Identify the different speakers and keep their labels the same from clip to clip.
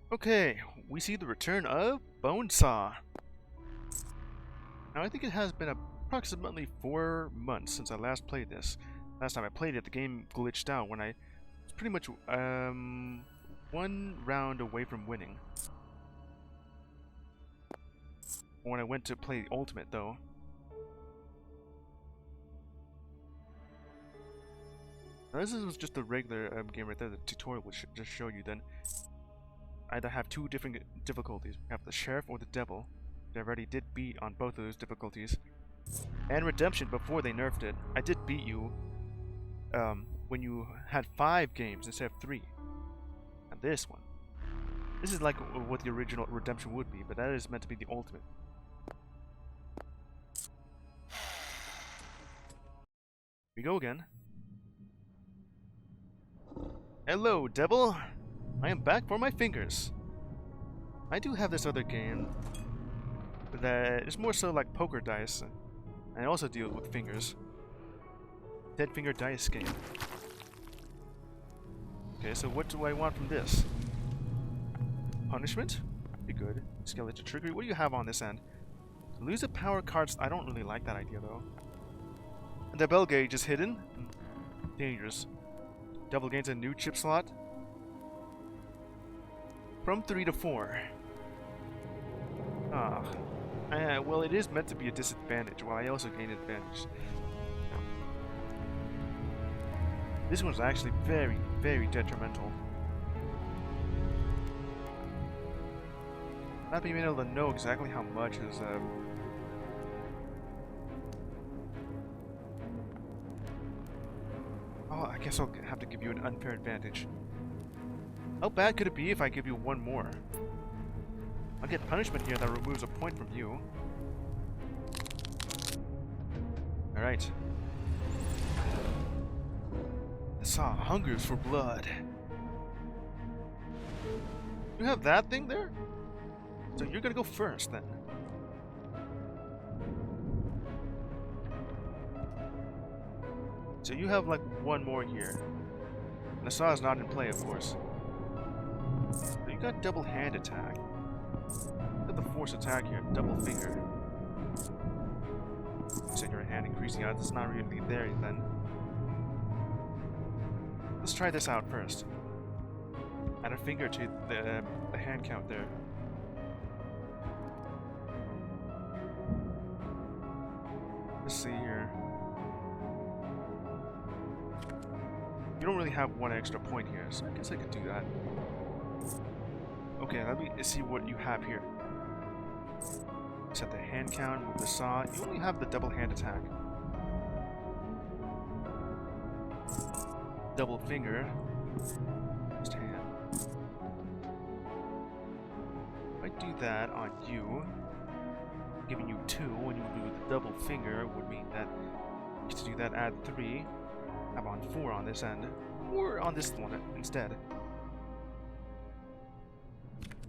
Speaker 1: Okay, we see the return of Bonesaw. Now I think it has been approximately 4 months since I last played this. Last time I played it, the game glitched out when I was pretty much one round away from winning. When I went to play the Ultimate, though. Now this was just the regular game right there. The tutorial will just show you then. I either have 2 different difficulties. We have the Sheriff or the Devil. I already did beat on both of those difficulties. And Redemption before they nerfed it. I did beat you when you had 5 games instead of 3. And this one. This is like what the original Redemption would be, but that is meant to be the Ultimate. Here we go again. Hello, Devil! I am back for my fingers. I do have this other game that is more so like poker dice. And I also deal with fingers. Dead finger dice game. Okay, so what do I want from this? Punishment? Be good. Skeleton trickery. What do you have on this end? Lose the power cards. I don't really like that idea though. And the bell gauge is hidden. Dangerous. Devil gains a new chip slot. From 3 to 4. Well, it is meant to be a disadvantage, while I also gain advantage. This one's actually very, very detrimental. Not being able to know exactly how much is, Oh, I guess I'll have to give you an unfair advantage. How bad could it be if I give you one more? I'll get punishment here that removes a point from you. Alright. The saw hungers for blood. You have that thing there? So you're gonna go first then. So you have like one more here. And the saw is not in play, of course. So you got double hand attack. You got the force attack here, double finger. Send your hand increasing odds. It's not really there then. Let's try this out first. Add a finger to the hand count there. Let's see here. You don't really have one extra point here, so I guess I could do that. Okay, let me see what you have here. Set the hand count, move the saw. You only have the double hand attack. Double finger. Just hand. If I do that on you, giving you 2 when you do the double finger would mean that to do that add 3. Have on 4 on this end, or on this one instead.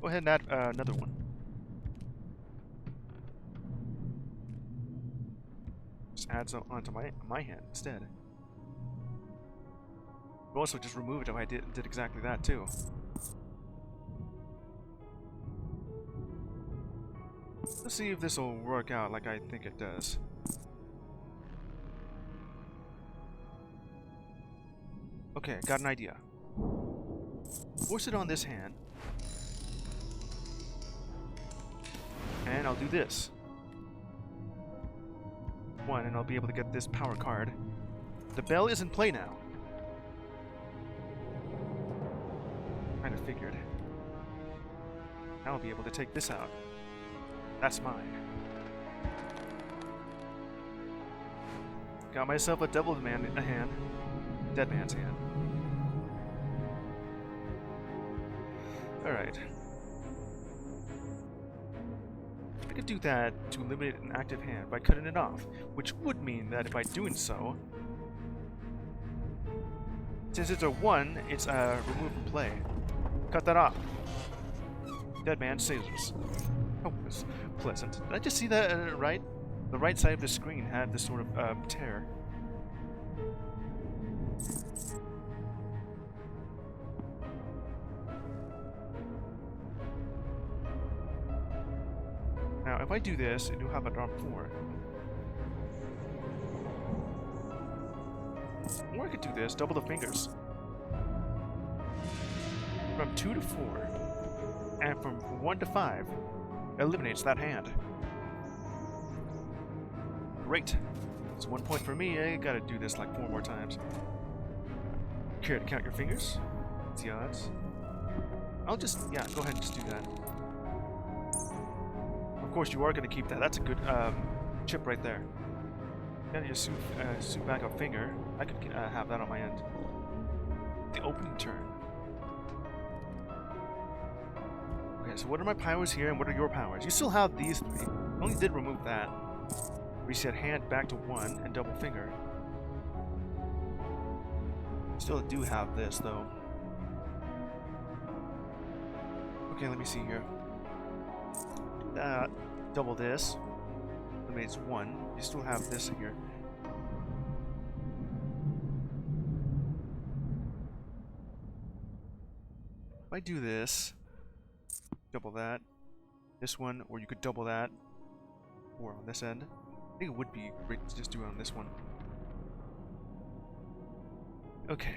Speaker 1: Go ahead and add another one. Just add some onto my hand instead. I'd also just remove it if I did exactly that too. Let's see if this will work out like I think it does. Okay, got an idea. Force it on this hand. And I'll do this. 1, and I'll be able to get this power card. The bell is in play now. Kind of figured. Now I'll be able to take this out. That's mine. Got myself a double man in a hand. Dead man's hand. Alright. I could do that to eliminate an active hand by cutting it off, which would mean that by doing so, since it's a 1, it's removed from play. Cut that off. Dead man scissors. Oh, it was pleasant. Did I just see that right? The right side of the screen had this sort of tear. if I do this, it'll have a drop 4. Or I could do this, double the fingers. From 2 to 4. And from 1 to 5. Eliminates that hand. Great. It's 1 point for me. I gotta do this like 4 more times. Care to count your fingers? What's the odds? I'll just, yeah, go ahead and just do that. Of course, you are gonna keep that. That's a good chip right there. Gotta just suit back a finger. I could have that on my end. The opening turn. Okay, so what are my powers here and what are your powers? You still have these 3. I only did remove that. Reset hand back to 1 and double finger. Still do have this though. Okay, let me see here. Double this. Eliminates 1. You still have this here. If I do this, double that, this one, or you could double that, or on this end. I think it would be great to just do it on this one. Okay,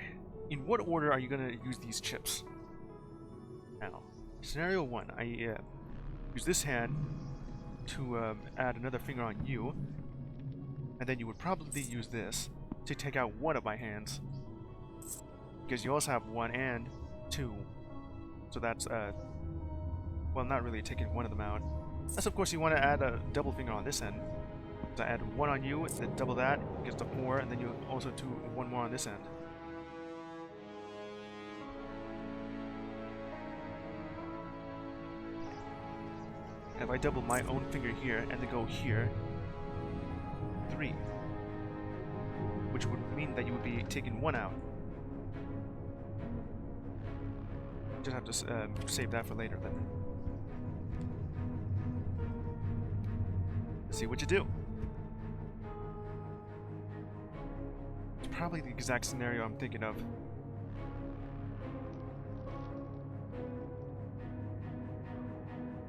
Speaker 1: in what order are you going to use these chips? Now, scenario 1, I use this hand to add another finger on you, and then you would probably use this to take out one of my hands, because you also have 1 and 2, so that's well, not really taking one of them out. Unless of course you want to add a double finger on this end. So I add 1 on you, then double that, gets to 4, and then you also do 1 more on this end. And if I double my own finger here and then go here, 3. Which would mean that you would be taking 1 out. Just have to save that for later then. Let's see what you do. It's probably the exact scenario I'm thinking of.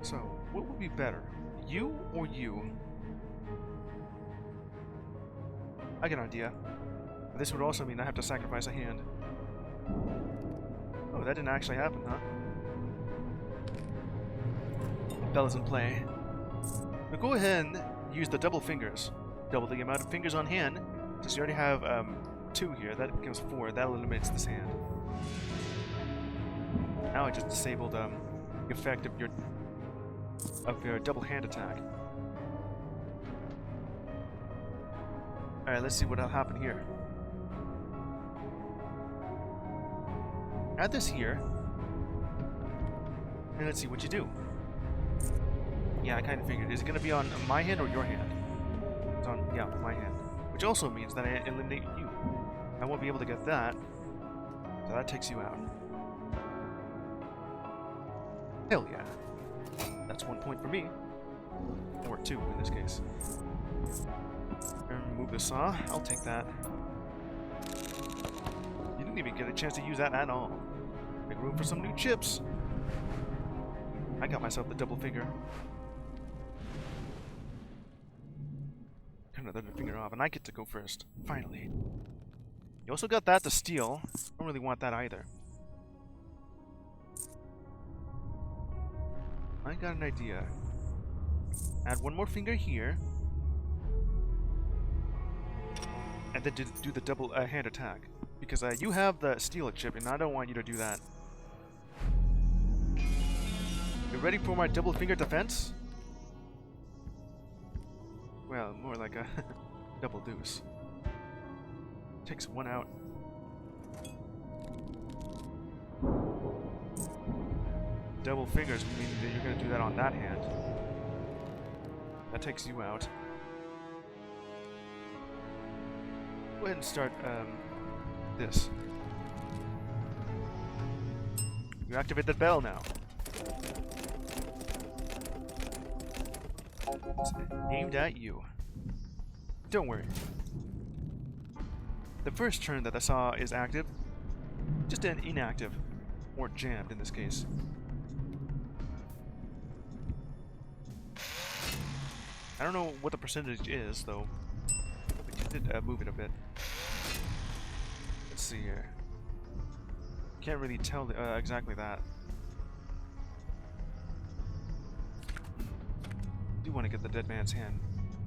Speaker 1: So, what would be better? You or you? I get an idea. This would also mean I have to sacrifice a hand. Oh, that didn't actually happen, huh? Bell is in play. Now go ahead and use the double fingers. Double the amount of fingers on hand. Since you already have 2 here, that becomes 4. That eliminates this hand. Now I just disabled the effect of your double hand attack. Alright, let's see what'll happen here. Add this here. And let's see what you do. Yeah, I kind of figured. Is it going to be on my hand or your hand? It's on, yeah, my hand. Which also means that I eliminate you. I won't be able to get that. So that takes you out. Hell yeah. That's 1 point for me. Or 2 in this case. Remove the saw. I'll take that. You didn't even get a chance to use that at all. Make room for some new chips. I got myself the double finger. Turn another finger off, and I get to go first. Finally. You also got that to steal. I don't really want that either. I got an idea. Add 1 more finger here. And then do the double hand attack. Because you have the steal chip, and I don't want you to do that. You ready for my double finger defense? Well, more like a double deuce. Takes 1 out. Double fingers mean that you're going to do that on that hand. That takes you out. Go ahead and start this. You activate the bell now. It's aimed at you. Don't worry. The first turn that I saw is active. Just an inactive. Or jammed in this case. I don't know what the percentage is, though. But you did move it a bit. Let's see here. Can't really tell exactly that. I do want to get the dead man's hand.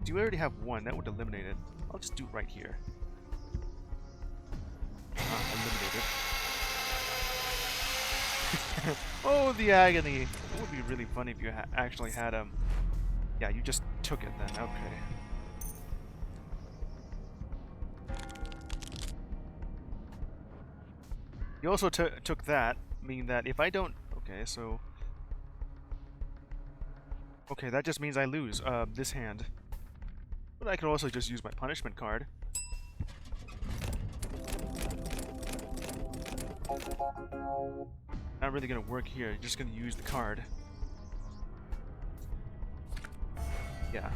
Speaker 1: Do you already have one? That would eliminate it. I'll just do it right here. Eliminate it. Oh, the agony! It would be really funny if you actually had yeah, you just took it then. Okay. You also took that, meaning that if I don't... Okay, so... Okay, that just means I lose this hand. But I could also just use my punishment card. Not really gonna work here, you're just gonna use the card. Yeah.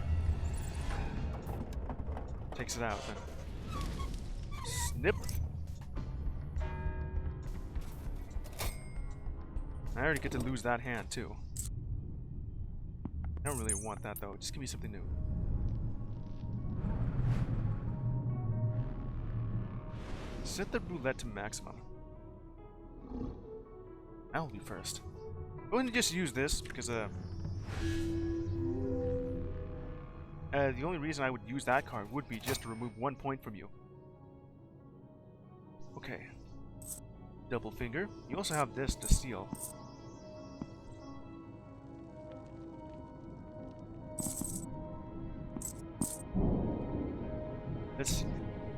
Speaker 1: Takes it out then. Snip! I already get to lose that hand too. I don't really want that though, just give me something new. Set the roulette to maximum. I'll be first. I'm going to just use this because the only reason I would use that card would be just to remove 1 point from you. Okay. Double finger. You also have this to steal. Let's see.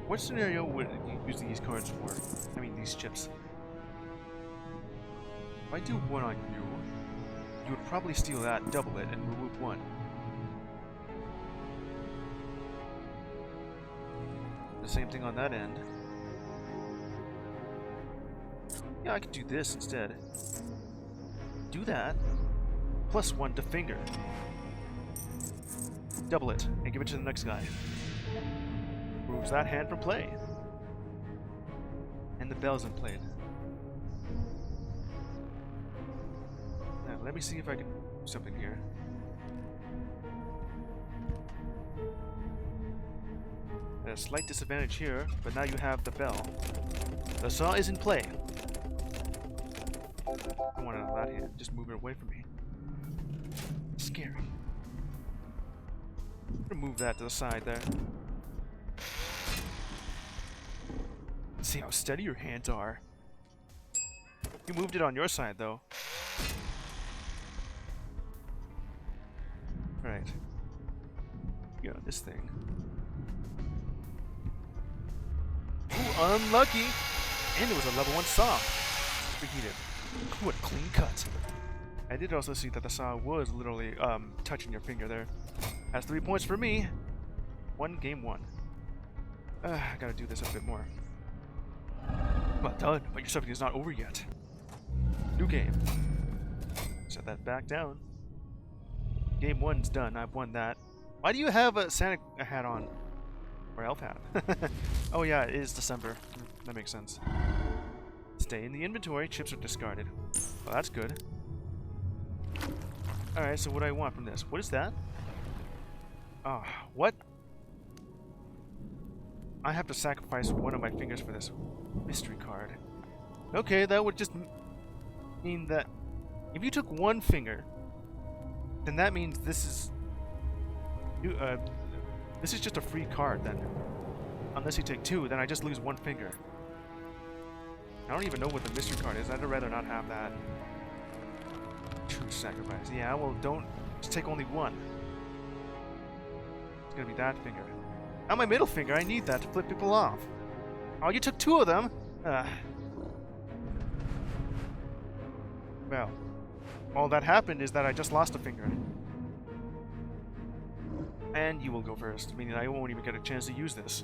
Speaker 1: What scenario would you use these cards for? I mean, these chips. If I do one on you, you would probably steal that, double it, and remove one. The same thing on that end. Yeah, I could do this instead. Do that. Plus one to finger. Double it, and give it to the next guy. Removes that hand from play. And the bell's in play. Now, let me see if I can do something here. A slight disadvantage here, but now you have the bell. The saw is in play. I want it on that hand. Just move it away from me. Scary. I'm gonna move that to the side there. See how steady your hands are. You moved it on your side, though. Right. Yeah, this thing. Ooh, unlucky! And it was a level 1 saw. Reheated. What a clean cut. I did also see that the saw was literally touching your finger there. That's 3 points for me. Game one. I gotta do this a bit more. Well done, but your suffering is not over yet. New game. Set that back down. Game 1's done. I've won that. Why do you have a Santa hat on? Or elf hat? Oh yeah, it is December. That makes sense. Stay in the inventory. Chips are discarded. Well, that's good. Alright, so what do I want from this? What is that? Ah, what? I have to sacrifice one of my fingers for this mystery card. Okay, that would just mean that if you took one finger, then that means this is just a free card then. Unless you take two, then I just lose one finger. I don't even know what the mystery card is. I'd rather not have that. True sacrifice. Yeah, well, don't just take only one. It's gonna be that finger. Now my middle finger, I need that to flip people off. Oh, you took two of them? Well, all that happened is that I just lost a finger. And you will go first, meaning I won't even get a chance to use this.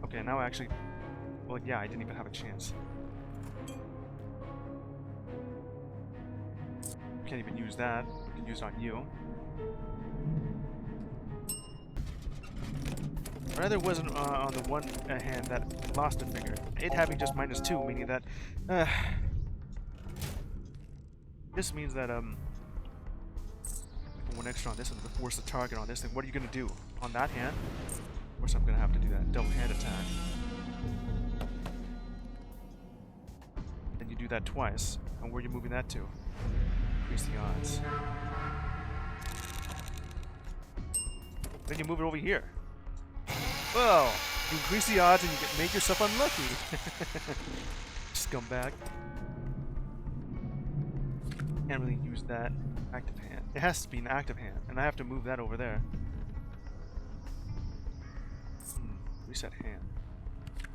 Speaker 1: Okay, now I actually... Well, yeah, I didn't even have a chance. Can't even use that. I can use it on you. Rather wasn't on the one hand that lost a finger. It having just -2, meaning that this means that one extra on this one to force the target on this thing. What are you gonna do? On that hand? Of course I'm gonna have to do that. Double hand attack. Then you do that twice. And where are you moving that to? Increase the odds. Then you move it over here. Well, you increase the odds and you make yourself unlucky. Scumbag. Can't really use that active hand. It has to be an active hand, and I have to move that over there. Reset hand.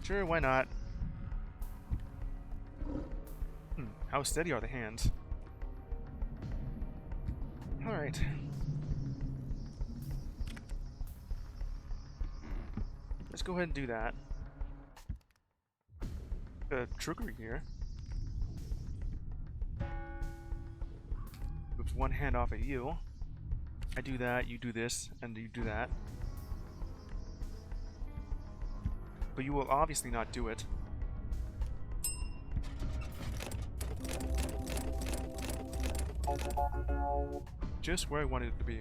Speaker 1: Sure, why not? How steady are the hands? Alright. Let's go ahead and do that. Trickery here. Moves one hand off at you. I do that, you do this, and you do that. But you will obviously not do it. Just where I wanted it to be.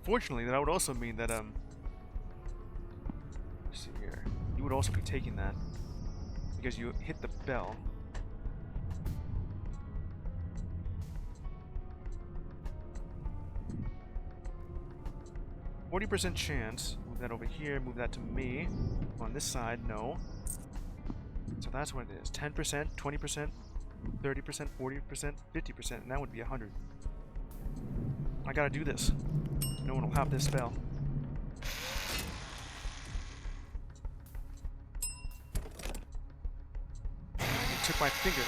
Speaker 1: Fortunately, that would also mean that, let's see here. You would also be taking that. Because you hit the bell. 40% chance. Move that over here, move that to me. On this side, no. So that's what it is. 10%, 20%, 30%, 40%, 50%, and that would be 100. I gotta do this. No one will have this spell. He took my finger.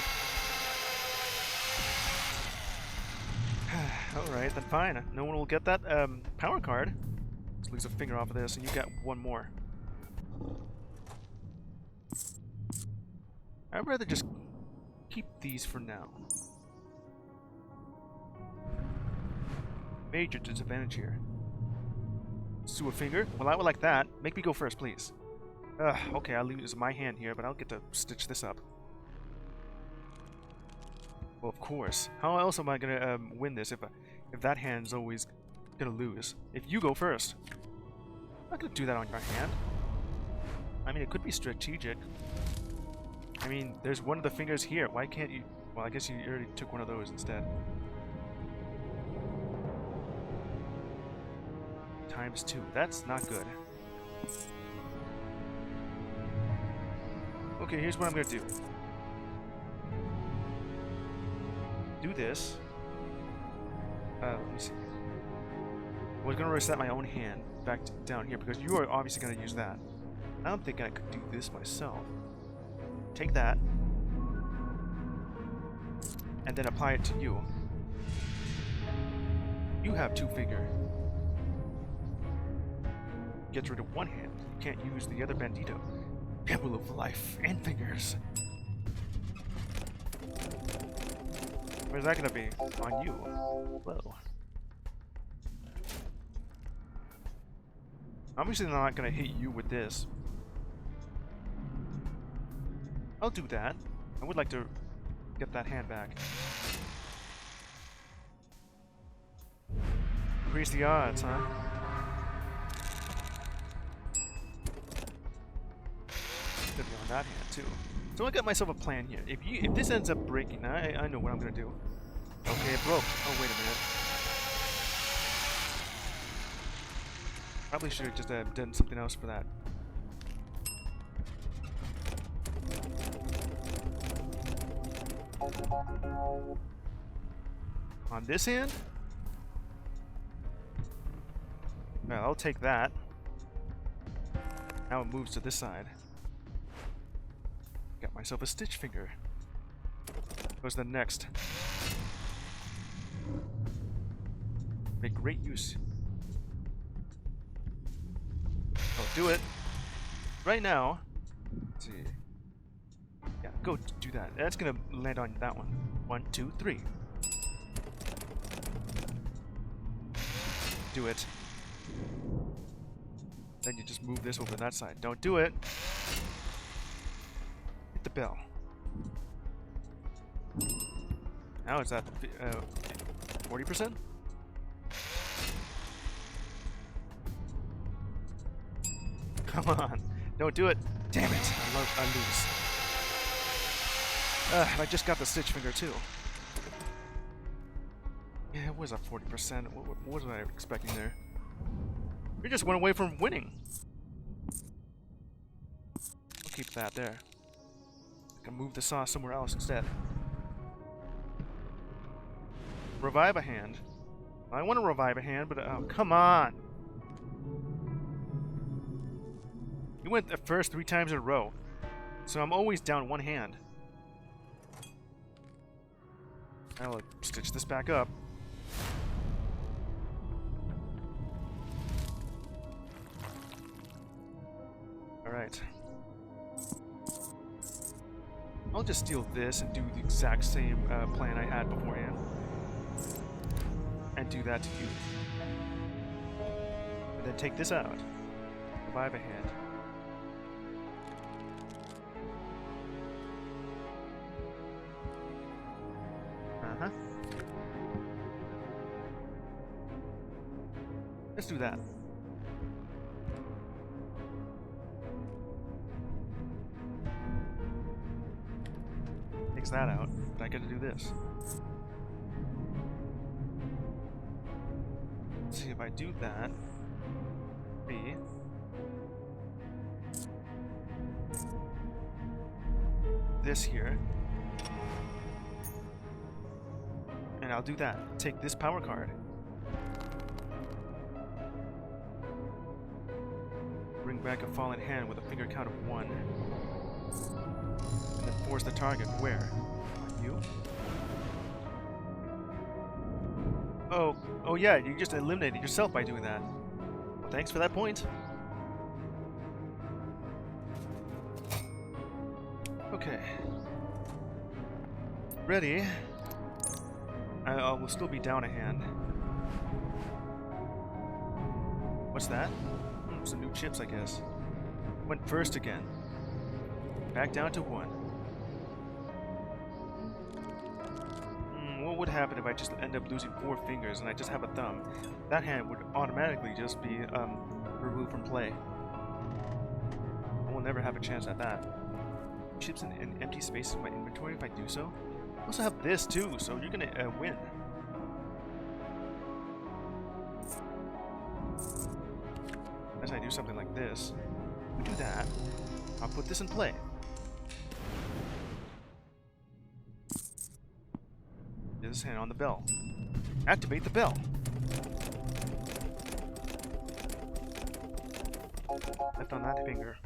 Speaker 1: Alright, then fine. No one will get that power card. Let's lose a finger off of this, and you got one more. I'd rather just keep these for now. Major disadvantage here. Sue a finger? Well, I would like that. Make me go first, please. Okay, I'll lose my hand here, but I'll get to stitch this up. Well, of course. How else am I gonna win this if that hand's always gonna lose? If you go first. I'm not gonna do that on your hand. I mean, it could be strategic. I mean, there's one of the fingers here. Why can't you... Well, I guess you already took one of those instead. ×2. That's not good. Okay, here's what I'm gonna do. Do this. Let me see. I was gonna reset my own hand back down here because you are obviously gonna use that. I don't think I could do this myself. Take that. And then apply it to you. You have 2 finger. Gets rid of one hand. You can't use the other bandito. Temple of life and fingers. Where's that gonna be? On you. Whoa. Obviously I'm not gonna hit you with this. I'll do that. I would like to get that hand back. Increase the odds, huh? Could be on that hand too. So I got myself a plan here. If this ends up breaking, I know what I'm gonna do. Okay, it broke. Oh, wait a minute. Probably should have just done something else for that. On this hand? Well, I'll take that. Now it moves to this side. Got myself a stitch finger. Goes the next. Make great use. I'll do it. Right now. Let's see. Yeah, go do that. That's gonna land on that one. 1, 2, 3. Do it. Then you just move this over to that side. Don't do it. Hit the bell. Now it's at 40%? Come on. Don't do it. Damn it. I lose. I just got the stitch finger too. Yeah, it was a 40%. What was I expecting there? We just went away from winning. I'll keep that there. I can move the saw somewhere else instead. Revive a hand. I want to revive a hand, but oh, come on. You went the first 3 times in a row, so I'm always down 1 hand. I'll stitch this back up. Alright. I'll just steal this and do the exact same plan I had beforehand. And do that to you. And then take this out. Revive a hand. Uh-huh. Let's do that. Takes that out, but I get to do this. Let's see if I do that. B. This here. And I'll do that. Take this power card. Bring back a fallen hand with a finger count of 1. And then force the target where? On you? Oh yeah, you just eliminated yourself by doing that. Well, thanks for that point. Okay. Ready. I will still be down a hand. What's that? Some new chips, I guess. Went first again. Back down to 1. What would happen if I just end up losing 4 fingers and I just have a thumb? That hand would automatically just be removed from play. I will never have a chance at that. Chips in empty spaces in my inventory if I do so. I also have this too, so you're gonna win. As I do something like this, we do that. I'll put this in play. This hand on the bell. Activate the bell. Left on that finger.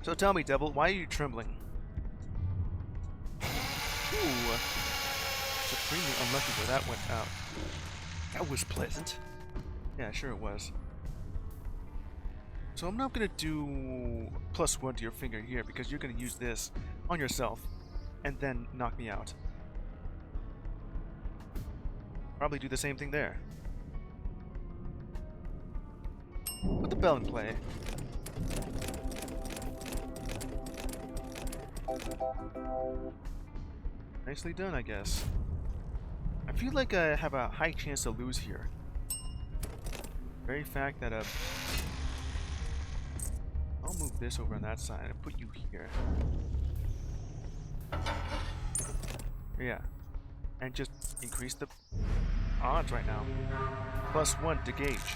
Speaker 1: So tell me, Devil, why are you trembling? Ooh. Supremely unlucky where that went out. That was pleasant. Yeah, sure it was. So I'm not gonna do +1 to your finger here because you're gonna use this on yourself and then knock me out. Probably do the same thing there. Put the bell in play. Nicely done, I guess. I feel like I have a high chance to lose here. Very fact that I'll move this over on that side and put you here. Yeah. And just increase the odds right now. +1 to gauge.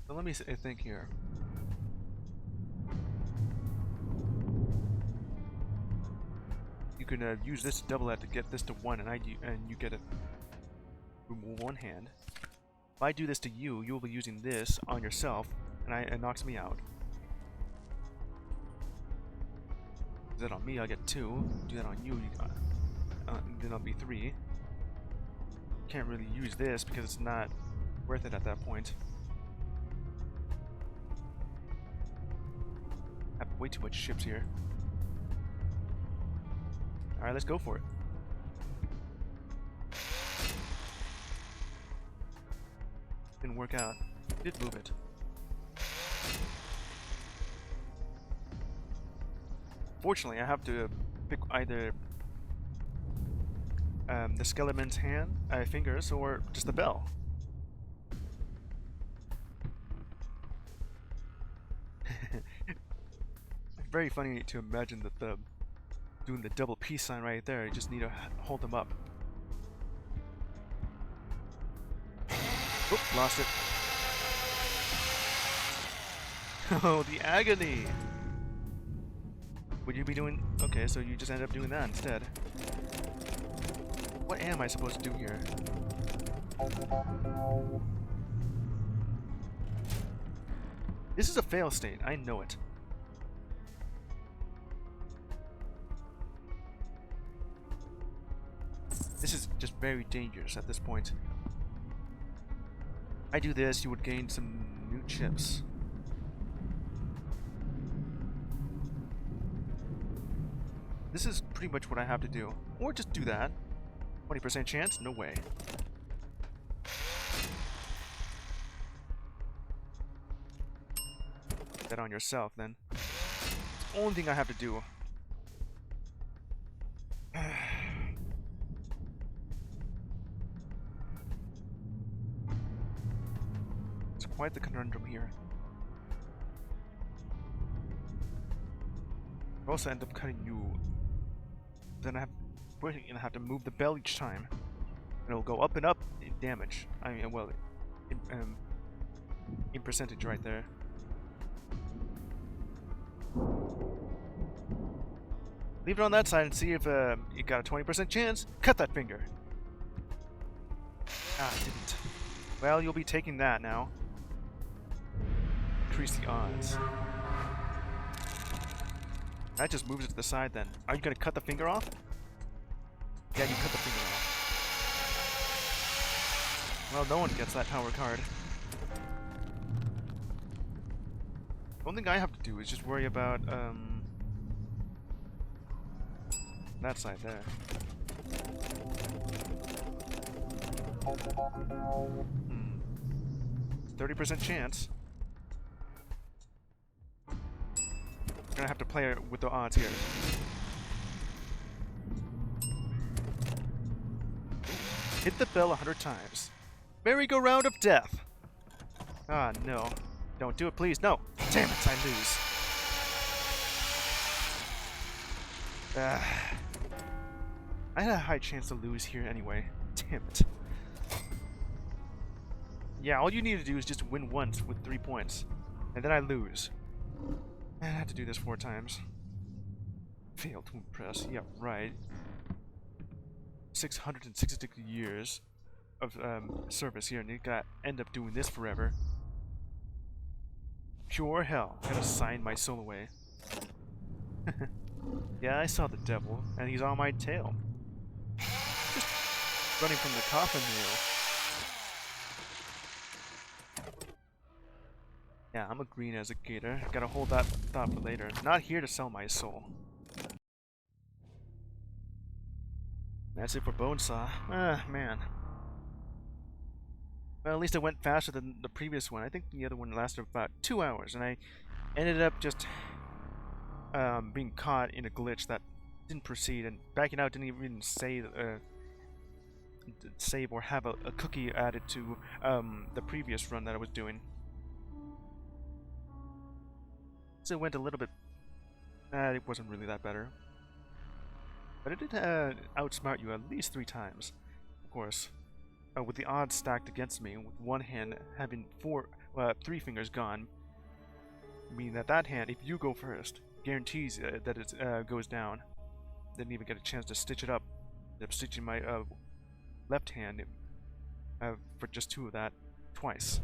Speaker 1: So let me think here. You can use this to double that to get this to 1, and you get a remove 1 hand. If I do this to you, you will be using this on yourself, and it knocks me out. Do that on me, I'll get 2. Do that on you, then I'll be 3. Can't really use this because it's not worth it at that point. I have way too much chips here. Alright, let's go for it. Didn't work out. Did move it. Fortunately, I have to pick either the skeleton's fingers, or just the bell. Very funny to imagine that doing the double peace sign right there. You just need to hold them up. Oop, lost it. Oh, the agony! Would you be doing... Okay, so you just ended up doing that instead. What am I supposed to do here? This is a fail state, I know it. This is just very dangerous at this point. I do this, you would gain some new chips. This is pretty much what I have to do. Or just do that. 20% chance? No way. Bet on yourself, then. It's the only thing I have to do. It's quite the conundrum here. I also end up cutting you. Then we're gonna have to move the bell each time. And it'll go up and up in damage. I mean, well, in percentage right there. Leave it on that side and see if you got a 20% chance. Cut that finger. Ah, didn't. Well, you'll be taking that now. Increase the odds. That just moves it to the side then. Are you gonna cut the finger off? Yeah, you cut the finger off. Well, no one gets that power card. The only thing I have to do is just worry about, that side there. 30% chance. I'm gonna have to play with the odds here. Hit the bell 100 times. Merry-go-round of death. Ah, no. Don't do it, please. No. Damn it, I lose. I had a high chance to lose here anyway. Damn it. Yeah, all you need to do is just win once with 3 points. And then I lose. I had to do this 4 times. Fail to impress. Yeah, right. 666 years of service here, and you gotta end up doing this forever. Pure hell. Gotta sign my soul away. Yeah, I saw the devil, and he's on my tail. Just running from the coffin nail. Yeah, I'm a green as a gator. Gotta hold that thought for later. Not here to sell my soul. That's it for Bonesaw. Ah, man. Well, at least it went faster than the previous one. I think the other one lasted about 2 hours, and I ended up just being caught in a glitch that didn't proceed, and backing out didn't even save or have a cookie added to the previous run that I was doing. So it went a little bit... it wasn't really that better. But it did outsmart you at least 3 times, of course. With the odds stacked against me, with one hand having 3 fingers gone, meaning that hand, if you go first, guarantees that it goes down. Didn't even get a chance to stitch it up. Ended up stitching my left hand for just 2 of that twice.